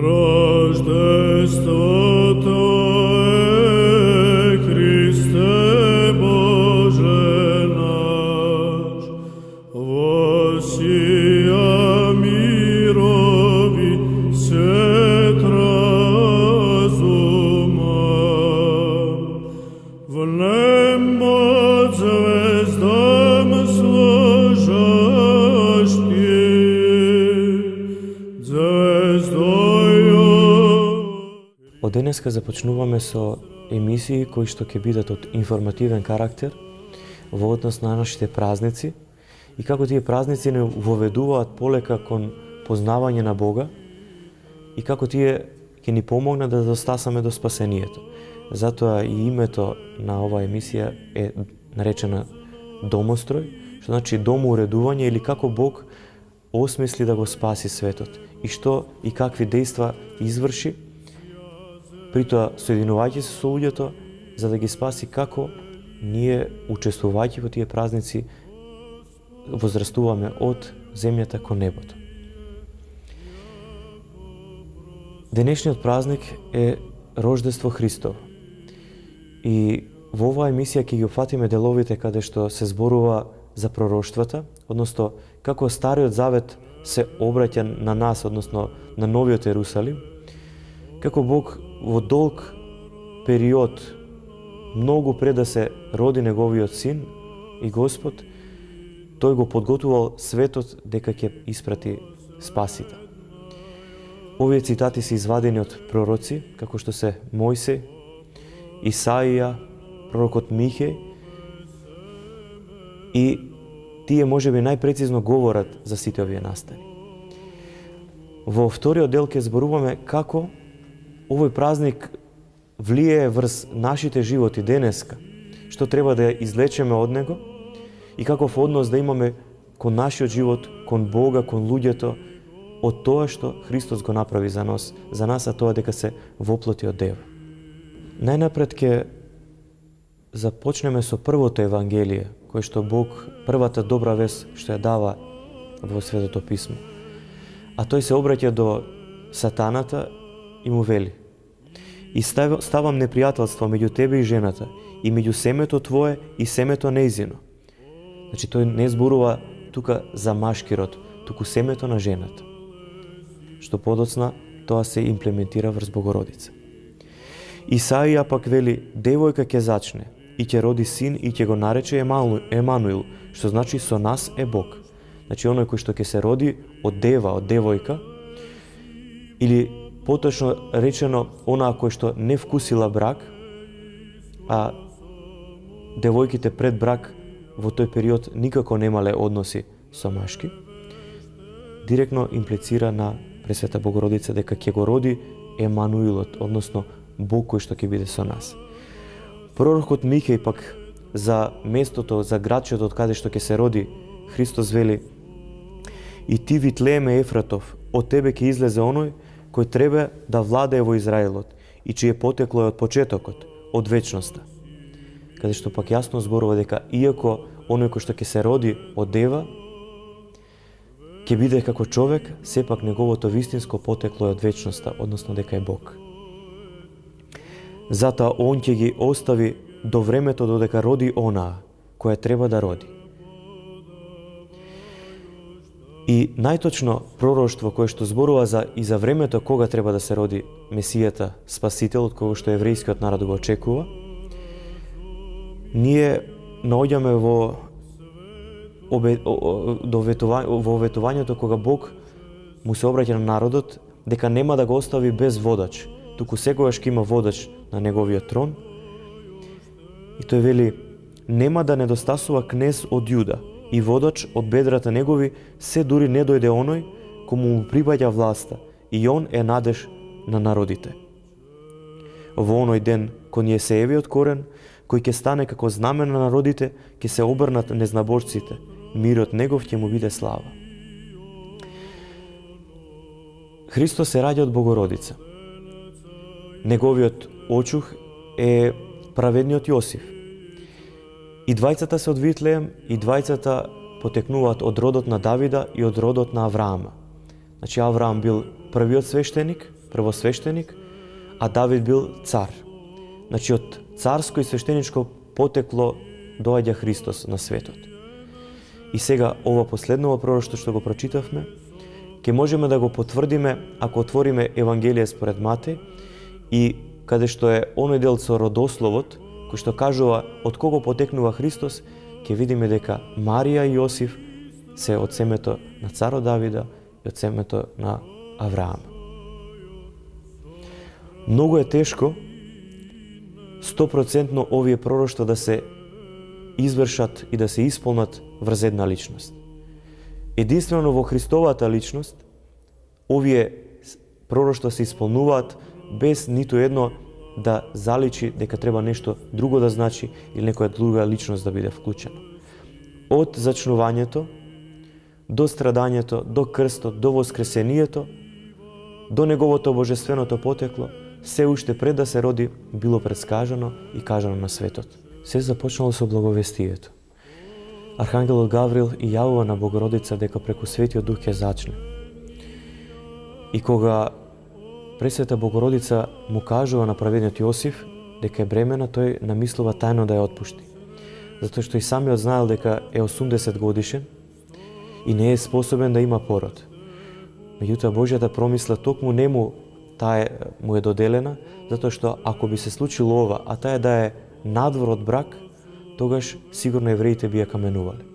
Рождеството е Христе Боже наш, восия мирови свет разума, в небо звездам сложащие, звездою. Од денеска започнуваме со емисии кои што ќе бидат од информативен карактер во однос на нашите празници и како тие празници не воведуваат полека кон познавање на Бога и како тие ќе ни помогнат да достасаме до спасението. Затоа и името на оваа емисија е наречена Домострој, што значи дом уредување или како Бог осмисли да го спаси светот и што и какви дејства изврши, при тоа соединувајќи се со луѓето за да ги спаси, како ние учествувајќи во тие празници возрастуваме од земјата кон небото. Денешниот празник е Рождество Христово. И во оваа емисија ќе ги опфатиме деловите каде што се зборува за пророштвата, односно како Стариот Завет се обраќа на нас, односно на Новиот Ерусалим, како Бог во долг период, многу пред да се роди неговиот син и Господ, тој го подготувал светот дека ќе испрати спасител. Овие цитати се извадени од пророци, како што се Мојсей, Исаија, пророкот Михеј, и тие можеби најпрецизно говорат за сите овие настани. Во вториот дел ќе зборуваме како овој празник влијае врз нашите животи денеска, што треба да излечеме од него и каков однос да имаме кон нашиот живот, кон Бога, кон луѓето, од тоа што Христос го направи за нас, а тоа дека се воплоти од дева. Најнапред ќе започнеме со првото Евангелие, кое што Бог, првата добра вест што ја дава во Светото Писмо. А тој се обраќа до сатаната и му вели: и ставам непријателство меѓу тебе и жената, и меѓу семето твое и семето нејзино. Значи, тој не зборува тука за машки род, туку семето на жената. Што подоцна, тоа се имплементира врз Богородица. Исаија пак вели: девојка ќе зачне и ќе роди син и ќе го нарече Емануил, што значи со нас е Бог. Значи, оној кој што ќе се роди од дева, од девојка, или поточно речено, онаа кој што не вкусила брак, а девојките пред брак во тој период никако немале односи со машки, директно имплицира на Пресвета Богородица дека ќе го роди Емануилот, односно Бог кој што ќе биде со нас. Пророкот Михеј пак за местото, за градчето од каде што ќе се роди Христос вели: и ти, Витлееме Ефратов, од тебе ќе излезе оној кој треба да владее во Израелот и чие потекло е од почетокот, од вечноста. Каде што пак јасно зборува дека иако оној кој што ќе се роди од дева ќе биде како човек, сепак неговото вистинско потекло е од вечноста, односно дека е Бог. Затоа он ќе ги остави до времето додека роди онаа која треба да роди. И најточно пророштво кое што зборува за времето кога треба да се роди Месијата, Спасителот, кога што еврејскиот народ го очекува, ние наоѓаме во ветувањето кога Бог му се обраќа на народот дека нема да го остави без водач, туку секогаш ќе има водач на неговиот трон. И тој вели: нема да недостасува кнез од Јуда и водач од бедрата негови, се дури не дојде оној кому му припаѓа власта, и он е надеж на народите. Во оној ден кон Јесеевиот корен, кој ќе стане како знаме на народите, ќе се обрнат незнабожците, мирот негов ќе му биде слава. Христос се раѓа од Богородица. Неговиот очух е праведниот Јосиф. И двајцата се од Витлеем, и двајцата потекнуваат од родот на Давида и од родот на Авраама. Значи, Авраам бил првиот свештеник, првосвештеник, а Давид бил цар. Значи од царско и свештеничко потекло доаѓа Христос на светот. И сега ова последново пророштво што го прочитавме, ќе можеме да го потврдиме ако отвориме Евангелие според Матеј и каде што е оној дел со родословот, кој што кажува од кого потекнува Христос, ќе видиме дека Марија и Јосиф се од семето на царот Давида и од семето на Авраам. Многу е тешко 100% овие пророштва да се извршат и да се исполнат врз една личност. Единствено во Христовата личност овие пророштва се исполнуваат без ниту едно да заличи дека треба нешто друго да значи или некоја друга личност да биде вклучена. Од зачнувањето, до страдањето, до крстот, до воскресението, до неговото божественото потекло, се уште пред да се роди, било предскажано и кажано на светот. Се започнало со благовестието. Архангелот Гаврил и јавува на Богородица дека преку Светиот Дух ќе зачне. И кога Пресвета Богородица му кажува на праведниот Јосиф дека е бремена, тој намислува тајно да ја отпушти. Затоа што и самиот знаел дека е 80 годишен и не е способен да има пород. Меѓутоа Божјата промисла токму нему таа му е доделена, затоа што ако би се случило ова, а таа да е надвор од брак, тогаш сигурно евреите би ја каменувале.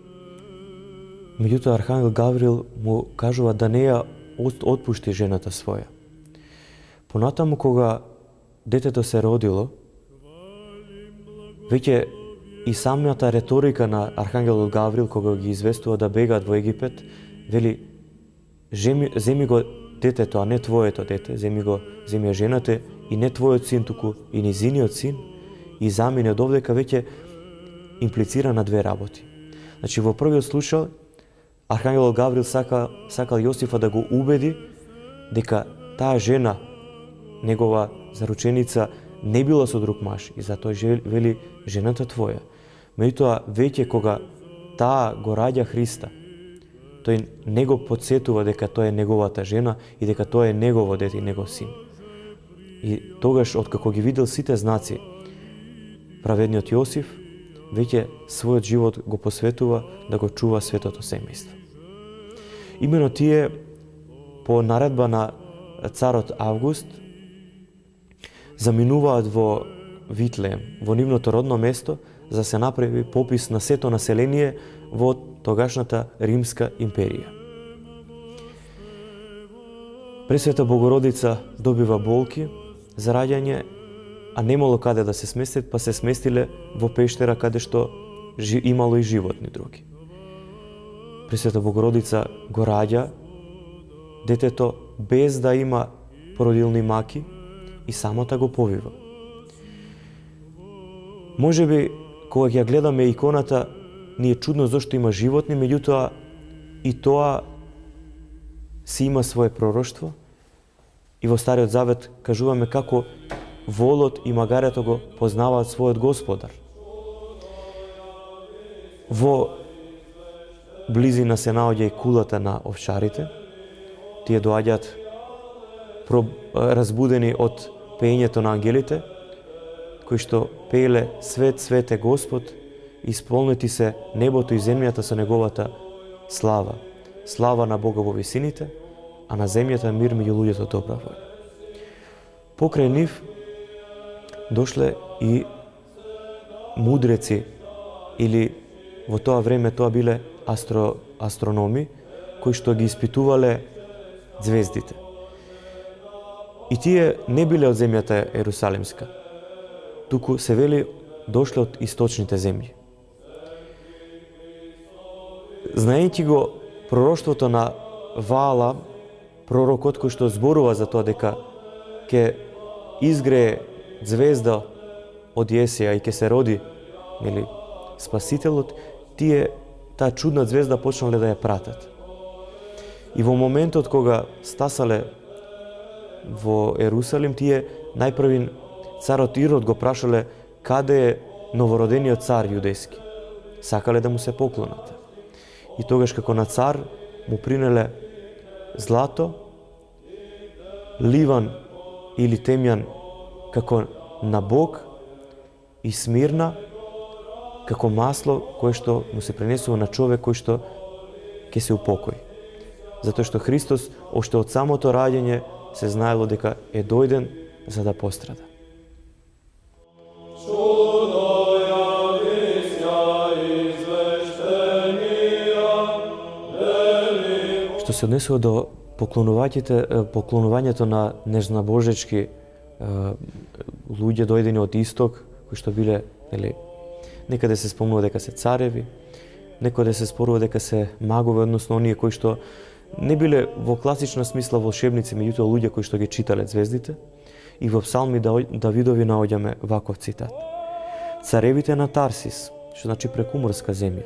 Меѓутоа Архангел Гаврил му кажува да не ја отпушти жената своја. Понатаму кога детето се родило, веќе и самата реторика на Архангелот Гаврил кога ги известува да бегаат во Египет, вели земи го детето, а не твоето дете, земи ја жената и не твојот син, туку и низиниот син, и замине од овдека веќе имплицира на две работи. Значи во првиот случај Архангелот Гаврил сакал Јосифа да го убеди дека таа жена, негова зарученица, не била со друг маж и затоа вели жената твоја. Меѓутоа веќе кога таа го раѓа Христа, тој не го подсетува дека тоа е неговата жена и дека тоа е негово дете и негов син. И тогаш, откако ги видел сите знаци, праведниот Јосиф веќе својот живот го посветува да го чува светото семејство. Имено тие, по наредба на царот Август, заминуваат во Витлеем, во нивното родно место, за да се направи попис на сето население во тогашната Римска империја. Пресвета Богородица добива болки за раѓање, а немало каде да се сместат, па се сместиле во пештера каде што имало и животни други. Пресвета Богородица го раѓа детето без да има породилни маки и самата го повива. Можеби кога ќе гледаме иконата, ни е чудно зошто има животни, меѓутоа и тоа си има свое пророштво. И во Стариот Завет кажуваме како волот и магарето го познаваат својот Господар. Во близина се наоѓа и кулата на овчарите. Тие доаѓаат разбудени од пеењето на ангелите, кои што пееле свет, свет е Господ, исполнети се небото и земјата со неговата слава. Слава на Бога во висините, а на земјата мир меѓу луѓето добра воља. Покрај нив дошле и мудреци, или во тоа време тоа биле астрономи, кои што ги испитувале звездите. И тие не биле од земјата Ерусалимска, туку се вели дошле од источните земји. Знаејќи го пророштвото на Ваала, пророкот кој што зборува за тоа дека ќе изгрее звезда од Јесија и ќе се роди, нели, Спасителот, тие таа чудна звезда почнале да ја пратат. И во моментот кога стасале во Ерусалим, тие најпрвин царот Ирод го прашале каде е новородениот цар јудејски. Сакале да му се поклонат. И тогаш како на цар му принеле злато, ливан ili temjan kako na Bog i smirna kako maslo koje što mu se prenesuo na čovek koji što ke se upokoji. Zato što Hristos, ošte od самото раѓање, се знаело дека е дојден за да пострада. Што се однесува до поклонувањето на незнабожечки луѓе дојдени од исток, кои што биле, некаде се спомнува дека се цареви, некаде се спорува дека се магови, односно оние кои што не биле во класична смисла волшебници, меѓутоа луѓе кои што ги читале звездите. И во Псалми Давидови наоѓаме ваков цитат. Царевите на Тарсис, што значи прекуморска земја,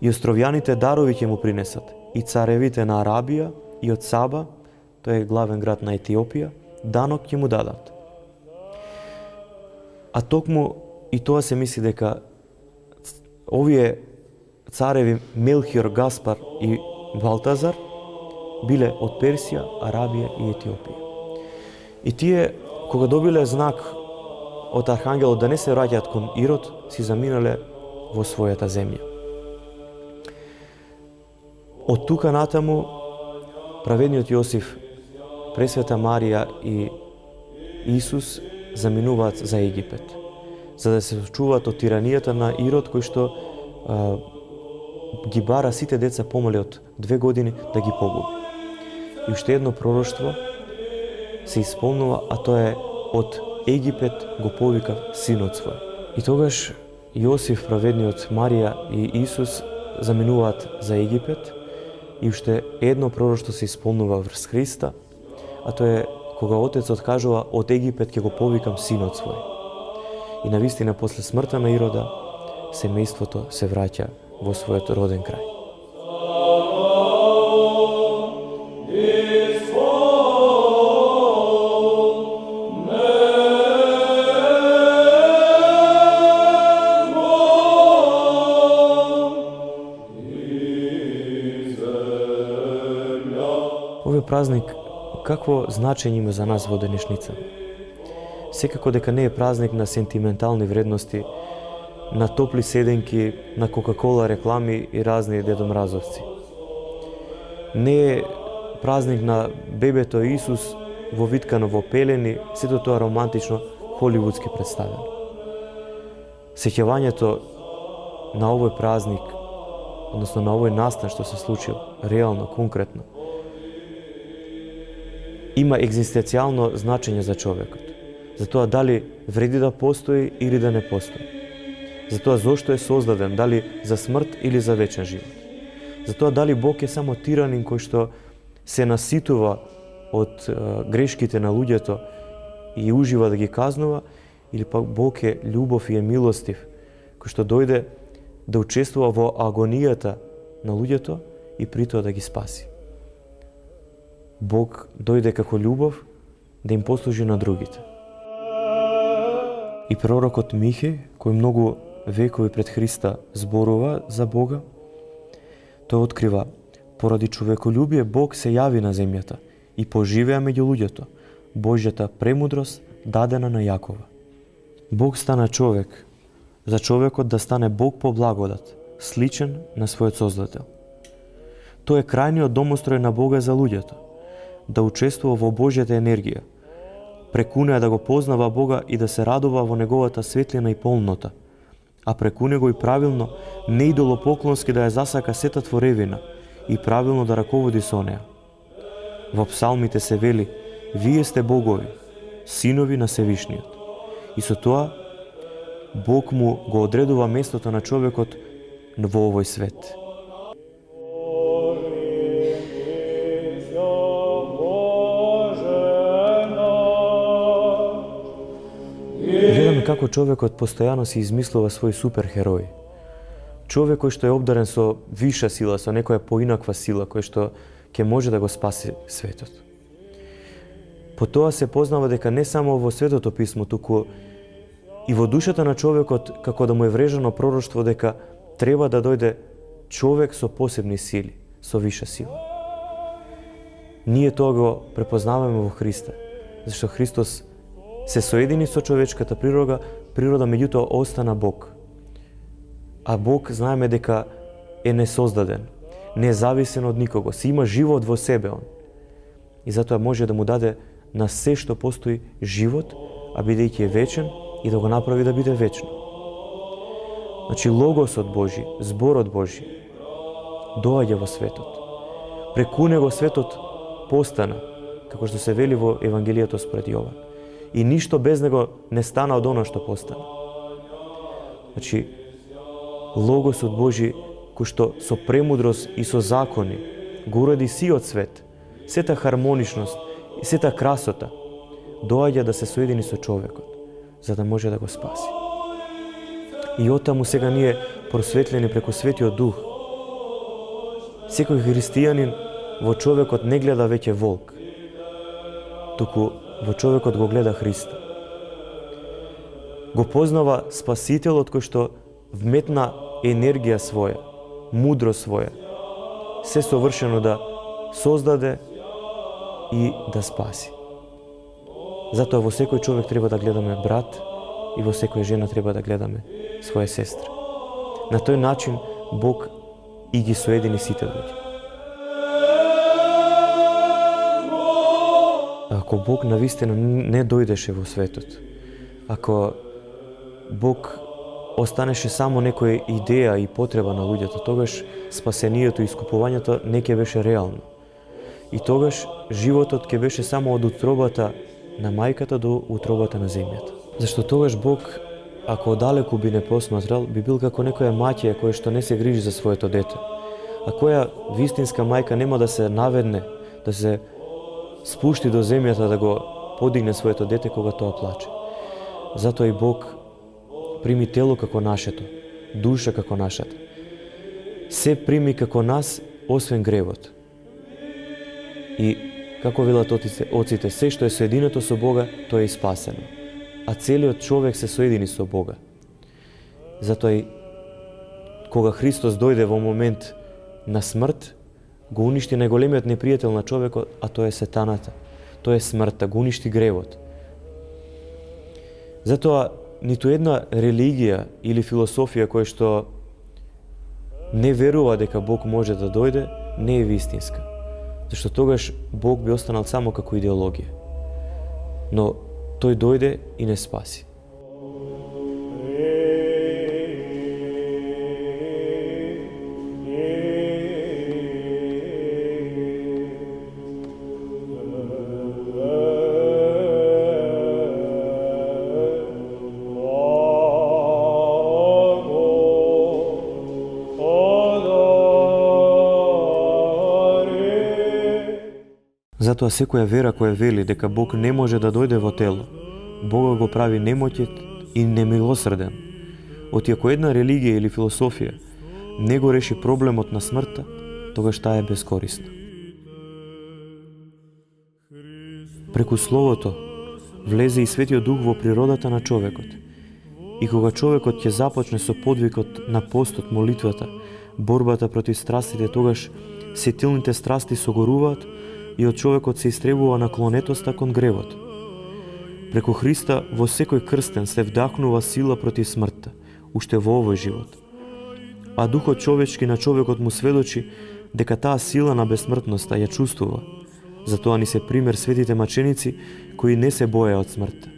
и островјаните дарови ќе му принесат, и царевите на Арабија и од Саба, тој е главен град на Етиопија, данок ќе му дадат. А токму и тоа се мисли дека овие цареви Мелхиор, Гаспар и Балтазар биле од Персија, Арабија и Етиопија. И тие, кога добиле знак од Архангелот да не се враќаат кон Ирод, си заминале во својата земја. Од тука натаму, праведниот Јосиф, Пресвета Марија и Исус заминуваат за Египет, за да се очуваат од тиранијата на Ирод, кој што ги бара сите деца помали од 2 години да ги погуби. И уште едно пророштво се исполнува, а тоа е од Египет го повика синот свој. И тогаш Јосиф, праведниот, Марија и Исус заминуваат за Египет и уште едно пророштво се исполнува врз Христа, а тоа е кога Отецот кажува од Египет ќе го повикам синот свој. И навистина после смртта на Ирода, семејството се враќа во својот роден крај. Овој празник какво значење има за нас во денешница? Секако дека не е празник на сентиментални вредности, на топли седенки, на Кока-кола реклами и разни дедомразовци. Не е празник на бебето Исус вовиткано во пелени, сето тоа романтично, холивудски представено. Сеќавањето на овој празник, односно на овој настан што се случил, реално, конкретно, има екзистенцијално значење за човекот. За тоа дали вреди да постои или да не постои. За тоа зошто е создаден, дали за смрт или за вечен живот. За тоа дали Бог е само тиранин кој што се наситува од грешките на луѓето и ужива да ги казнува, или пак Бог е љубов и е милостив, кој што дојде да учествува во агонијата на луѓето и притоа да ги спаси. Бог дојде како љубов да им послужи на другите. И пророкот Михеј, кој многу векови пред Христа зборува за Бога, тој открива: поради човеколюбие Бог се јави на земјата и поживеа меѓу луѓето, Божјата премудрост дадена на Јакова. Бог стана човек, за човекот да стане Бог по благодат, сличен на својот Создател. Тој е крајниот домострој на Бога за луѓето, да учествува во Божјата енергија, преку неа да го познава Бога и да се радува во неговата светлина и полнота, а преку него и правилно, не идолопоклонски да ја засака сета творевина и правилно да раководи со неа. Во псалмите се вели: вие сте богови, синови на Севишниот. И со тоа Бог му го одредува местото на човекот во овој свет. Гледаме како човекот постојано си измислува свој суперхерој. Човек кој што е обдарен со виша сила, со некоја поинаква сила, кој што ќе може да го спаси светот. По тоа се познава дека не само во Светото писмо, туку и во душата на човекот, како да му е врежано пророштво дека треба да дојде човек со посебни сили, со виша сила. Ние тоа го препознаваме во Христа. Зашто Христос се соедини со човечката природа меѓутоа остана Бог. А Бог знаеме дека е несоздаден, не е зависен од никого, си има живот во себе он. И затоа може да му даде на се што постои живот, а бидејќи е вечен и да го направи да биде вечно. Значи Логосот Божи, зборот Божи, доаѓа во светот. Преку него светот постана, како што се вели во Евангелието според Јован. И ништо без него не стана од оно што постана. Значи, Логосот Божи, кој што со премудрост и со закони го уреди сиот свет, сета хармоничност и сета красота, доаѓа да се соедини со човекот, за да може да го спаси. И оттаму сега ние просветлени преку Светиот Дух. Секој христијанин во човекот не гледа веќе волк, туку во човекот го гледа Христа. Го познава Спасителот кој што вметна енергија своја, мудрост своја, се совршено да создаде и да спаси. Затоа во секој човек треба да гледаме брат и во секоја жена треба да гледаме своја сестра. На тој начин Бог и ги соедини сите луѓе. Ако Бог навистина не дојдеше во светот, ако Бог останеше само некоја идеја и потреба на луѓето, тогаш спасението и искупувањето не ќе беше реално. И тогаш животот ќе беше само од утробата на мајката до утробата на земјата. Зашто тогаш Бог, ако одалеку би не посматрал, би бил како некоја маќа која што не се грижи за своето дете. А која вистинска мајка нема да се наведне, да се спушти до земјата да го подигне своето дете кога тоа плаче. Затоа и Бог прими тело како нашето, душа како нашата. Се прими како нас, освен гревот. И, како велат оците, се што е соединето со Бога, тоа е спасено. А целиот човек се соедини со Бога. Затоа и кога Христос дојде во момент на смрт, го уништи најголемиот непријател на човекот, а тоа е сетаната. Тоа е смртта, го уништи гревот. Затоа ниту една религија или философија која што не верува дека Бог може да дојде, не е вистинска. Зашто тогаш Бог би останал само како идеологија. Но тој дојде и не спаси. Затоа секоја вера која вели дека Бог не може да дојде во тело, Бога го прави немоќет и немилосрден. Ако една религија или философија не го реши проблемот на смртта, тогаш таа е бескорисна. Преку Словото влезе и Светиот Дух во природата на човекот. И кога човекот ќе започне со подвигот на постот, молитвата, борбата против страстите, тогаш сетилните страсти согоруваат и од човекот се истребува наклонетоста кон гревот. Преку Христа во секој крстен се вдахнува сила против смртта, уште во овој живот. А духот човечки на човекот му сведочи дека таа сила на бесмртноста ја чувствува. Затоа ни се пример светите маченици кои не се боеа од смртта.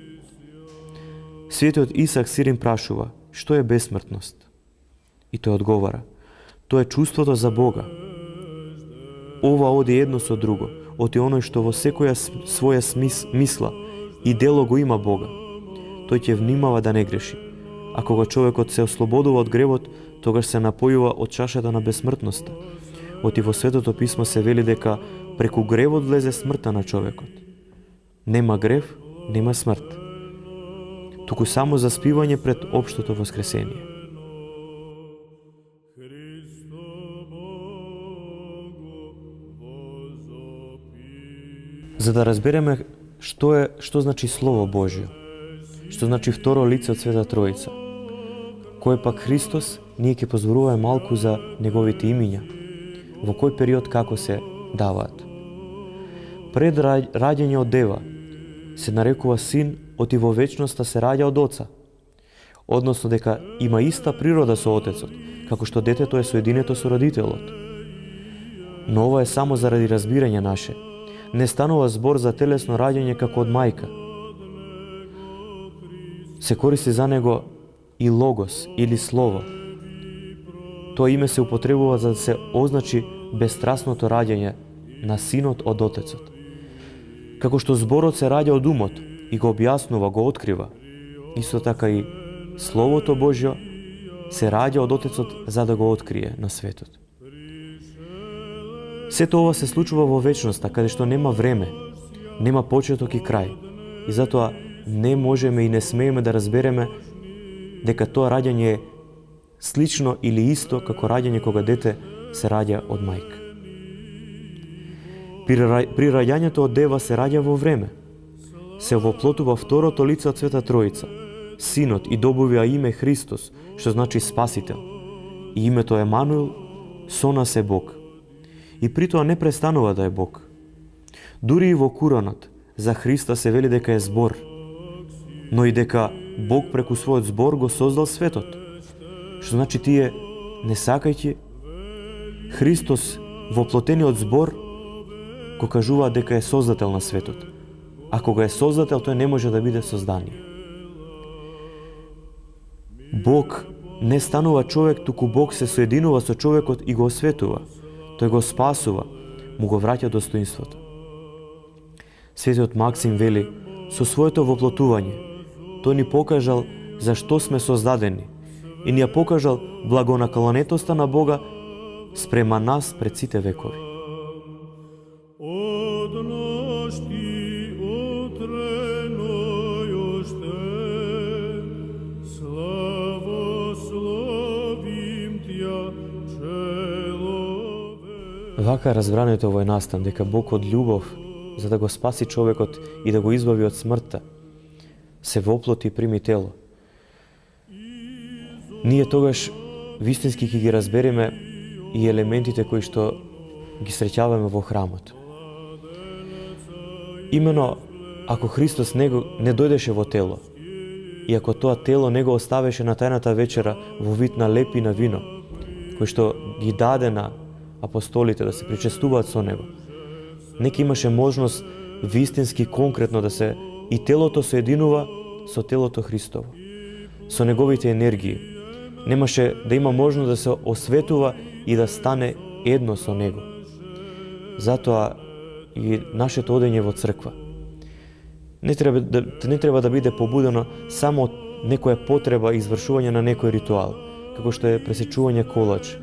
Светиот Исак Сирин прашува: што е бесмртност? И тој одговара: тоа е чувството за Бога. Ова оди едно со друго, оти оној што во секоја своја мисла и дело го има Бога. Тој ќе внимава да не греши. А кога човекот се ослободува од гревот, тогаш се напојува од чашата на бесмртноста. Оти во Светото писмо се вели дека преку гревот влезе смртта на човекот. Нема грев, нема смрт. Туку само заспивање пред општото воскресение. За да разбереме што значи Слово Божјо, што значи второ лице од Света Троица, кој е пак Христос, ние ќе позборуваме малку за неговите имиња, во кој период како се даваат. Пред раѓање од дева, се нарекува син, оти во вечноста се раѓа од Оца, односно дека има иста природа со Отецот, како што детето е соединето со родителот. Но ова е само заради разбирање наше. Не станува збор за телесно раѓање како од мајка. Се користи за него и логос или слово. Тоа име се употребува за да се означи бестрасното раѓање на синот од Отецот. Како што зборот се раѓа од умот и го објаснува, го открива, исто така и Словото Божјо се раѓа од Отецот за да го открие на светот. Сето ова се случува во вечноста, каде што нема време, нема почеток и крај. И затоа не можеме и не смееме да разбереме дека тоа раѓање е слично или исто како раѓање кога дете се раѓа од мајка. При раѓањето од дева се раѓа во време. Се воплотува второто лице од Света Троица, Синот, и добива име Христос, што значи Спасител. И името Емануил, со нас е Бог. И при тоа не престанува да е Бог. Дури и во Куранот за Христа се вели дека е збор, но и дека Бог преку својот збор го создал светот. Што значи тие, не сакајќи, Христос воплотениот збор го кажува дека е создател на светот. А кога е создател, тој не може да биде создание. Бог не станува човек, туку Бог се соединува со човекот и го осветува. Тој го спасува, му го враќа достоинството. Светиот Максим вели, со своето воплотување, тој ни покажал за што сме создадени и ни ја покажал благонаклонетоста на Бога спрема нас пред сите векови. Odnošti utrenoj ošte, slavoslovim Tja человек. Вака разбрането овој настан дека Бог од љубов, за да го спаси човекот и да го избави од смртта, се воплоти и прими тело. Ние тогаш вистински ќе ги разбереме и елементите кои што ги среќаваме во храмот. Имено, ако Христос не дојдеше во тело, и ако тоа тело не го оставеше на тајната вечера во вид на леп и на вино, кој што ги даде на апостолите да се причестуваат со него, нека имаше можност вистински конкретно да се и телото соединува со телото Христово, со неговите енергии. Немаше да има можност да се осветува и да стане едно со него. Затоа и нашето одење во црква не треба да биде побудено само од некоја потреба извршување на некој ритуал, како што е пресечување колач,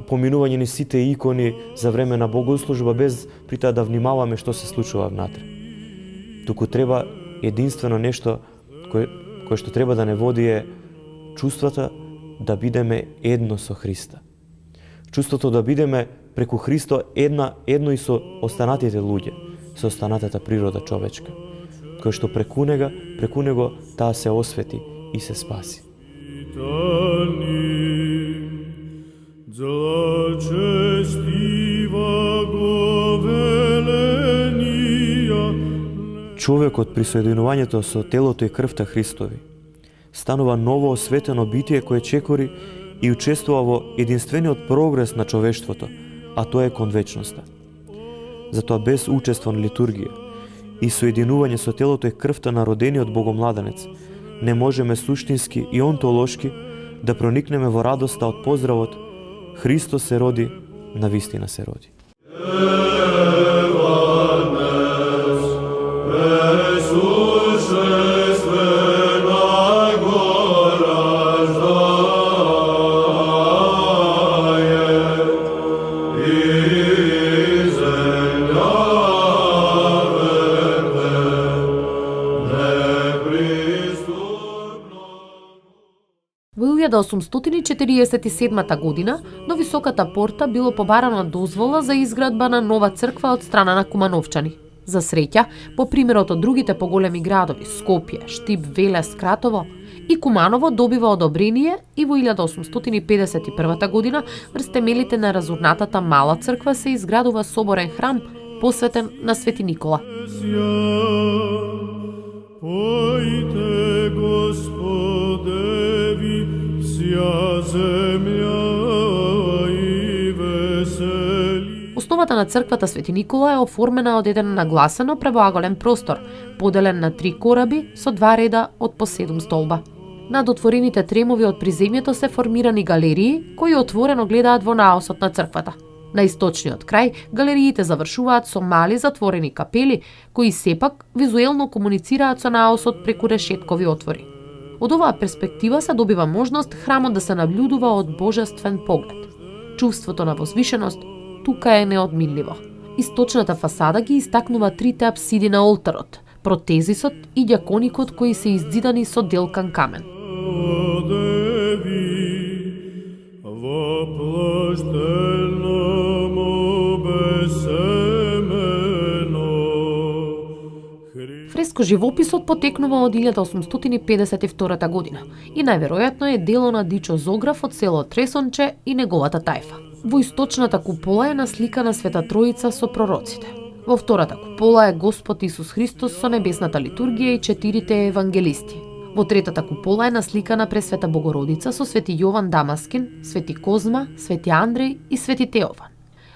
поминување ни сите икони за време на богослужба без при тоа да внимаваме што се случува внатре. Туку треба единствено нешто кое што треба да не води е чувствата да бидеме едно со Христа. Чувството да бидеме преку Христо едно и со останатите луѓе, со останатата природа човечка, кој што преку него таа се освети и се спаси. Човекот при соединувањето со телото и крвта Христови станува ново осветено битие кое чекори и учествува во единствениот прогрес на човештвото, а тоа е кон вечноста. Затоа без учество на литургија и соединување со телото и крвта на родениот богомладенец, не можеме суштински и онтолошки да проникнеме во радоста од поздравот Христос се роди, навистина се роди. Во 1847 година до Високата порта било побарана дозвола за изградба на нова црква од страна на кумановчани. За среќа, по примерот од другите поголеми градови, Скопје, Штип, Велес, Кратово, и Куманово добива одобрение и во 1851 година врз темелите на разурнатата мала црква се изградува соборен храм посветен на Свети Никола. Пойте Господеви вся земја и весели. Основата на црквата Свети Никола е оформена од еден нагласено преблаголен простор, поделен на 3 кораби со 2 реда од по 7 столба. Над отворените тремови од приземјето се формирани галерии, кои отворено гледаат во наосот на црквата. На источниот крај, галериите завршуваат со мали затворени капели, кои сепак визуелно комуницираат со наосот преку решеткови отвори. Од оваа перспектива се добива можност храмот да се наблюдува од божествен поглед. Чувството на возвишеност тука е неодминливо. Источната фасада ги истакнува 3 апсиди на олтарот, протезисот и ѓаконикот кои се издидани со делкан камен. Фреско-живописот потекнува од 1852 година и најверојатно е дело на Дичо Зограф од село Тресонче и неговата тајфа. Во источната купола е насликана Света Троица со пророците. Во втората купола е Господ Исус Христос со небесната литургија и 4 евангелисти. Во третата купола е насликана Пресвета Богородица со Свети Јован Дамаскин, Свети Козма, Свети Андреј и Свети Теован.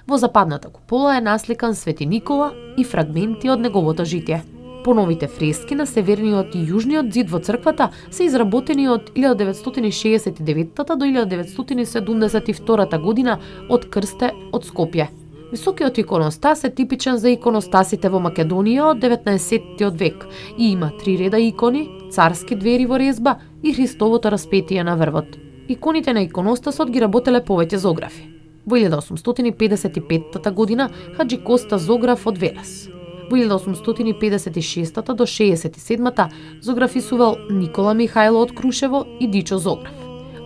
Во западната купола е насликан Свети Никола и фрагменти од неговото житие. Поновите фрески на северниот и јужниот зид во црквата се изработени од 1969 до 1972 година од Крсте од Скопје. Високиот иконостас е типичен за иконостасите во Македонија од 19 век и има 3 реда икони, царски двери во резба и Христовото распетие на врвот. Иконите на иконостасот ги работеле повеќе зографи. Во 1855 година Хаджи Коста Зограф од Велес. Во 1856 до 67 зографисувал Никола Михајло од Крушево и Дичо Зограф.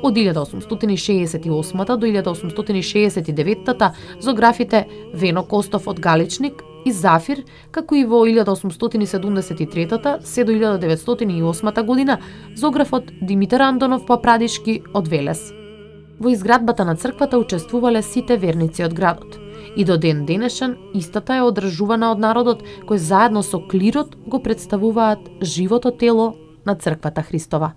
Од 1868 до 1869 зографите Вено Костов од Галичник и Зафир, како и во 1873 се до 1908 година зографот Димитар Андонов Папрадишки од Велес. Во изградбата на црквата учествувале сите верници од градот. И до ден денешен истата е одржувана од народот кој заедно со клирот го представуваат живото тело на црквата Христова.